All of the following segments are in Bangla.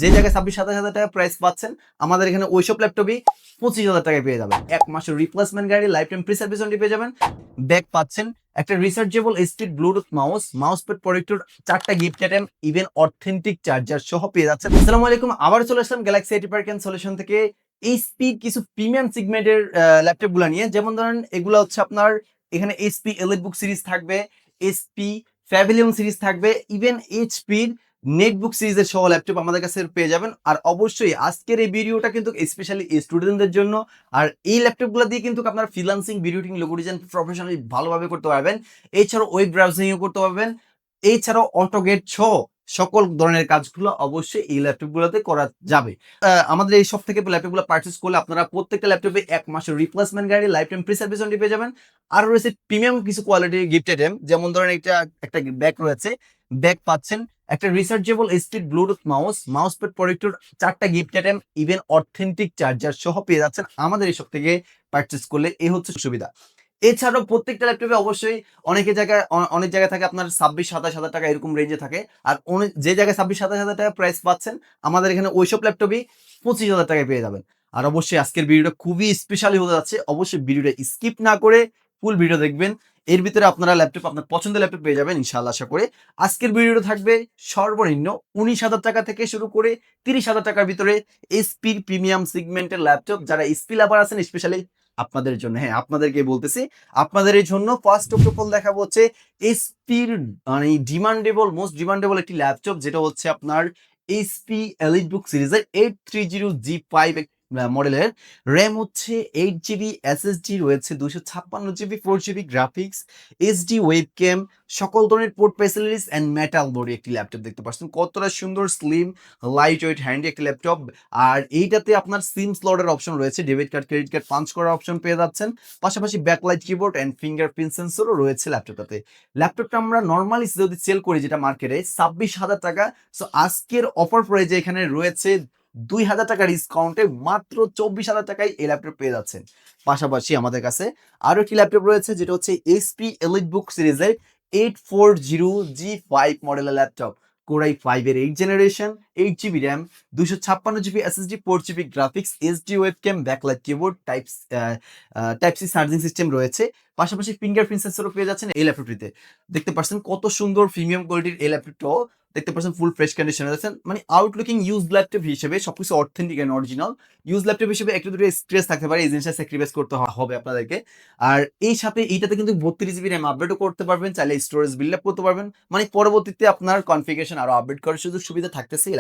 যে জায়গায় 26-27 হাজার টাকা প্রাইস পাচ্ছেন আমাদের এখানে ওইসব ল্যাপটপই 25,000 টাকায় পেয়ে যাবেন। 1 মাসের replacement guarantee, life time free service warranty পেয়ে যাবেন। ব্যাগ পাচ্ছেন, একটা rechargeable stick Bluetooth mouse pad protector, 4টা gift item, even authentic charger সহ পেয়ে যাচ্ছেন। আসসালামু আলাইকুম, আবার চলে আসলাম Galaxy IT park and solution থেকে এইচপি কিছু প্রিমিয়াম সেগমেন্টের ল্যাপটপগুলো নিয়ে। যেমন ধরেন এগুলো হচ্ছে আপনার এখানে এইচপি এলিট বুক সিরিজ থাকবে, এইচপি প্যাভিলিয়ন সিরিজ থাকবে, ইভেন এইচপির নেটবুক সিরিজের সহ ল্যাপটপ আমাদের কাছে পেয়ে যাবেন। আর অবশ্যই আজকের এই ভিডিওটা কিন্তু স্পেশালি স্টুডেন্টদের জন্য। আর এই ল্যাপটপগুলো দিয়ে কিন্তু আপনারা freelancing, video editing, logo design professionally ভালোভাবে করতে পারবেন। এছাড়াও ওয়েব ব্রাউজিংও করতে পারবেন। এছাড়াও অটোগেট সহ সকল ধরনের কাজগুলো অবশ্যই এই ল্যাপটপগুলোতে করা যাবে। আমাদের এই সব থেকে ল্যাপটপগুলো পারচেস করলে আপনারা প্রত্যেকটা ল্যাপটপে 1 মাসের replacement guarantee, life time free service warranty পেয়ে যাবেন। আর রয়েছে প্রিমিয়াম কিছু কোয়ালিটির গিফট আইটেম। যেমন ধরেন একটা ব্যাগ রয়েছে, ব্যাগ পাচ্ছেন, একটা rechargeable stick Bluetooth mouse pad protector, 4টা gift item, even authentic charger সহ পেয়ে যাচ্ছেন আমাদের এই সব থেকে পারচেস করলে। এই হচ্ছে সুবিধা। এছাড়াও প্রত্যেকটা ল্যাপটপে অবশ্যই অনেক জায়গায় থাকে আপনার 26-27 হাজার টাকা এরকম রেঞ্জে থাকে। আর যে জায়গায় 26-27 হাজার টাকা প্রাইস পাচ্ছেন আমাদের এখানে ওইসব ল্যাপটপই 25,000 টাকায় পেয়ে যাবেন। আর অবশ্যই আজকের ভিডিওটা খুবই স্পেশালি হতে যাচ্ছে, অবশ্যই ভিডিওটা স্কিপ না করে ফুল ভিডিও দেখবেন। এর ভিতরে আপনারা আপনার পছন্দের ল্যাপটপ পেয়ে যাবেন ইনশাআল্লাহ, আশা করে। আজকের ভিডিওটা থাকবে সর্বনিম্ন 19,000 টাকা থেকে শুরু করে 30,000 টাকার ভিতরে এইচপির প্রিমিয়াম সেগমেন্টের ল্যাপটপ। যারা এইচপি লাভার আছেন স্পেশালি আপনাদের জন্য, হ্যাঁ আপনাদেরকে বলতেছি, আপনাদের এই জন্য ফার্স্ট অফ অল দেখাবো হচ্ছে এইচপির মানে মোস্ট ডিমান্ডেবল একটি ল্যাপটপ, যেটা হচ্ছে আপনার এইচপি এলিটবুক সিরিজের 830G5 মডেলের। র্যাম হচ্ছে 8 জিবি, এসএসডি রয়েছে 256 জিবি, 4 জিবি গ্রাফিক্স, এইচডি ওয়েবক্যাম, সকল ধরনের port facilities and metal body একটি ল্যাপটপ। দেখতে পাচ্ছেন কতটা সুন্দর, স্লিম, লাইট ওয়েট, হ্যান্ডি একটি ল্যাপটপ। আর এইটাতে আপনার সিম স্লটের অপশন রয়েছে, debit card, credit card punch করার অপশন পেয়ে যাচ্ছেন। পাশাপাশি ব্যাকলাইট কিবোর্ড এন্ড ফিঙ্গারপ্রিন্ট সেন্সরও রয়েছে ল্যাপটপটাতে। ল্যাপটপটা আমরা নর্মালি যদি সেল করি যেটা মার্কেটে 26,000 টাকা, সো আজকের অফার প্রাইজে এখানে রয়েছে 2,000 টাকা ডিসকাউন্টে মাত্র 24,000 টাকায় এই ল্যাপটপ পেয়ে যাচ্ছেন। পাশাপাশি আমাদের কাছে আরো একটি ল্যাপটপ রয়েছে, যেটা হচ্ছে এইচপি এলিট বুক সিরিজের 840G5 মডেলের ল্যাপটপ। কোরাই 5 এর 8 generation, 8 GB RAM, 256 GB SSD, 4 GB graphics, HD webcam, backlight keyboard, type C charging system রয়েছে। পাশাপাশি ফিঙ্গারপ্রিন্ট সেন্সরও পেয়ে যাচ্ছেন এই ল্যাপটপটিতে। দেখতে পাচ্ছেন কত সুন্দর প্রিমিয়াম কোয়ালিটির এই ল্যাপটপটাও দেখতে পাচ্ছেন ফুল ফ্রেশ কন্ডিশনে আছেন। মানে আউটলুকিং ইউজ ল্যাপটপ হিসেবে সবকিছু authentic and original. Use laptop হিসেবে একটু দুটো স্ট্রেস থাকতে পারে, এই জিনিসটা স্যাক্রিফাইস করতে হবে আপনাদেরকে। আর এই সাথে এইটাতে কিন্তু 32 জিবি র্যাম আপডেটও করতে পারবেন, চাইলে স্টোরেজ বিল্ড আপ করতে পারবেন। মানে পরবর্তীতে আপনার কনফিগারেশন আরো আপডেট করার সুযোগ সুবিধা থাকতেছে এই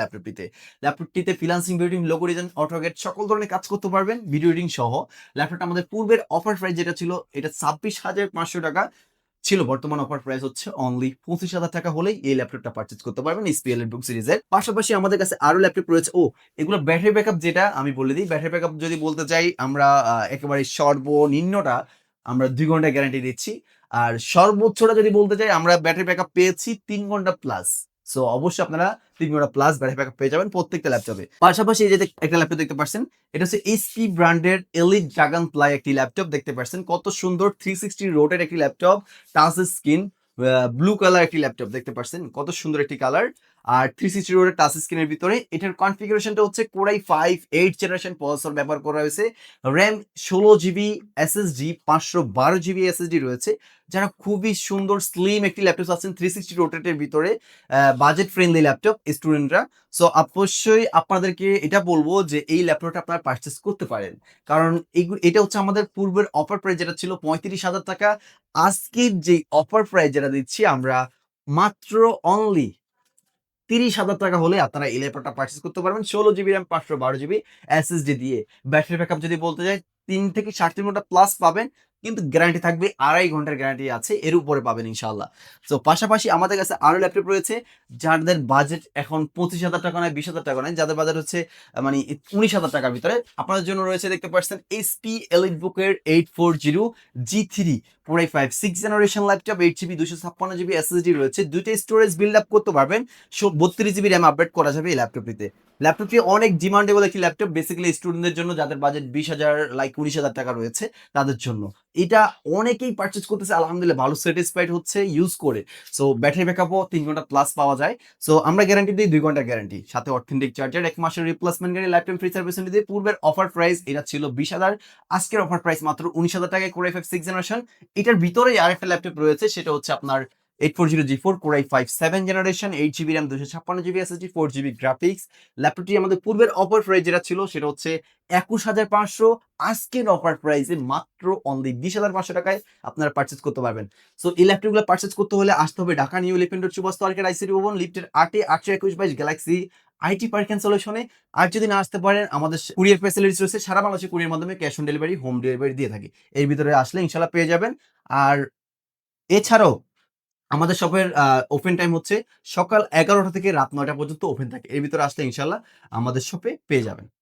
ল্যাপটপটিতে freelancing, video editing, logo design, অটোগেট সকল ধরনের কাজ করতে পারবেন ভিডিও এডিটিং সহ। ল্যাপটপটা আমাদের পূর্বের অফার প্রাইস যেটা ছিল এটা 26,500 টাকা ছিল, বর্তমান অফার প্রাইস হচ্ছে অনলি 25,000 টাকা হলেই এই ল্যাপটপটা পারচেজ করতে পারবেন এসপিএল বুক সিরিজের। পাশাপাশি আমাদের কাছে আরো ল্যাপটপ রয়েছে। এগুলো ব্যাটারি ব্যাকআপ, যেটা আমি বলে দিই, ব্যাটারি ব্যাকআপ যদি বলতে চাই আমরা একেবারে সর্বনিম্নটা আমরা 2 ঘন্টা গ্যারান্টি দিচ্ছি। আর সর্বোচ্চটা যদি বলতে চাই আমরা ব্যাটারি ব্যাকআপ পেয়েছি 3 ঘন্টা প্লাস। সো অবশ্যই আপনারা 3 ঘন্টা প্লাস ব্যাটারি ব্যাকআপ পেয়ে যাবেন প্রত্যেকটা ল্যাপটপে। পাশাপাশি এই যে একটা ল্যাপটপ দেখতে পাচ্ছেন, এটা হচ্ছে এইচপি ব্র্যান্ডের এলিট ড্রাগন ফ্লাই একটি ল্যাপটপ। দেখতে পাচ্ছেন কত সুন্দর 360 রোটের একটি laptop, touch screen, blue colour একটি ল্যাপটপ। দেখতে পাচ্ছেন কত সুন্দর একটি কালার। আর 360 রোটের টাচ স্ক্রিনের ভিতরে এটার কনফিগারেশনটা হচ্ছে কোরাই 5 8 জেনারেশন প্রসেসর ব্যবহার করা হয়েছে। RAM 16 GB, SSD 512 GB SSD রয়েছে। যারা খুবই সুন্দর স্লিম একটি ল্যাপটপ আছেন 360 রোটেটের ভিতরে, বাজেট ফ্রেন্ডলি ল্যাপটপ স্টুডেন্টরা, সো অবশ্যই আপনাদেরকে এটা বলবো যে এই ল্যাপটপটা আপনারা পারচেস করতে পারেন। কারণ এটা হচ্ছে আমাদের পূর্বের অফার প্রাইস যেটা ছিল 35,000 টাকা। আজকের যে অফার প্রাইস যেটা দিচ্ছি আমরা মাত্র অনলি 30,000 টাকা হলে আপনারা এই ল্যাপটপটা পারচেস করতে পারবেন 16 জিবি র্যাম, 512 জিবি এসএসডি দিয়ে। ব্যাটারি ব্যাকআপ যদি বলতে যাই 3 থেকে 3.5 ঘন্টা প্লাস পাবেন, কিন্তু গ্যারান্টি থাকবে 2.5 ঘন্টার গ্যারান্টি আছে, এর উপরে পাবেন ইনশাআল্লাহ। তো পাশাপাশি আমাদের কাছে আরো ল্যাপটপ রয়েছে যাদের বাজেট এখন 25,000 টাকা নয়, 20,000 টাকা নয়, যাদের বাজেট হচ্ছে মানে 19,000 টাকার ভিতরে, আপনাদের জন্য রয়েছে দেখতে পাচ্ছেন এইচপি এলিট বুকের 840G3 পুরাই 5 6 generation laptop, 8 GB, 256 GB SSD রয়েছে। দুইটা স্টোরেজ বিল্ড আপ করতে পারবেন, 32 জিবি র্যাম আপডেট করা যাবে এই ল্যাপটপটিতে। ল্যাপটপটি অনেক ডিমান্ডেবল একটি ল্যাপটপ, বেসিক্যালি স্টুডেন্টদের জন্য যাদের বাজেট 20,000 লাইক 19,000 টাকা রয়েছে তাদের জন্য। এটা অনেকেই পারচেজ করতেছে, আলহামদুলিল্লাহ ভালো স্যাটিসফাইড হচ্ছে ইউজ করে। সো ব্যাটারি ব্যাকআপও ৩ ঘন্টা প্লাস পাওয়া যায়। সো আমরা গ্যারান্টি দিই ২ ঘন্টার গ্যারান্টি। সাথে অথেন্টিক চার্জার, ১ মাসের replacement guarantee, life time free service warranty দিয়ে। পূর্বের অফার প্রাইস এটা ছিল ২০,০০০, আজকের অফার প্রাইস মাত্র ১৯,০০০ টাকায় Core i5 6th জেনারেশন। এটার ভিতরেই আরেকটা ল্যাপটপ রয়েছে, সেটা হচ্ছে আপনার 840 G4 Core i5 7th generation, 8 GB RAM, 256 GB SSD, 4 GB graphics. ল্যাপটপটি আমাদের পূর্বের অফার প্রাইস যেটা ছিল সেটা হচ্ছে ২১,৫০০, আজকের অফার প্রাইসে মাত্র অনলি ২০,৫০০ টাকায় আপনারা পারচেজ করতে পারবেন। সো এই ল্যাপটপগুলো পারচেজ করতে হলে আসতে হবে Dhaka New Elephant Road Subhash তালকের আইসিটি ভবন, লিফটের ৮ এ ৮২১/২২ গ্যালাক্সি আইটি পার্ক অ্যান্ড সলিউশনে। আর যদি না আসতে পারেন, আমাদের কুরিয়ার ফ্যাসিলিটিস রয়েছে, সারা বাংলাদেশে কুরিয়ার মাধ্যমে cash on delivery, home delivery দিয়ে থাকি। এর ভিতরে আসলে ইনশাআল্লাহ পেয়ে যাবেন। আর এছাড়াও আমাদের শপের ওপেন টাইম হচ্ছে সকাল ১১টা থেকে রাত ৯টা পর্যন্ত ওপেন থাকে। এর ভিতরে আসলে ইনশাআল্লাহ আমাদের শপে পেয়ে যাবেন।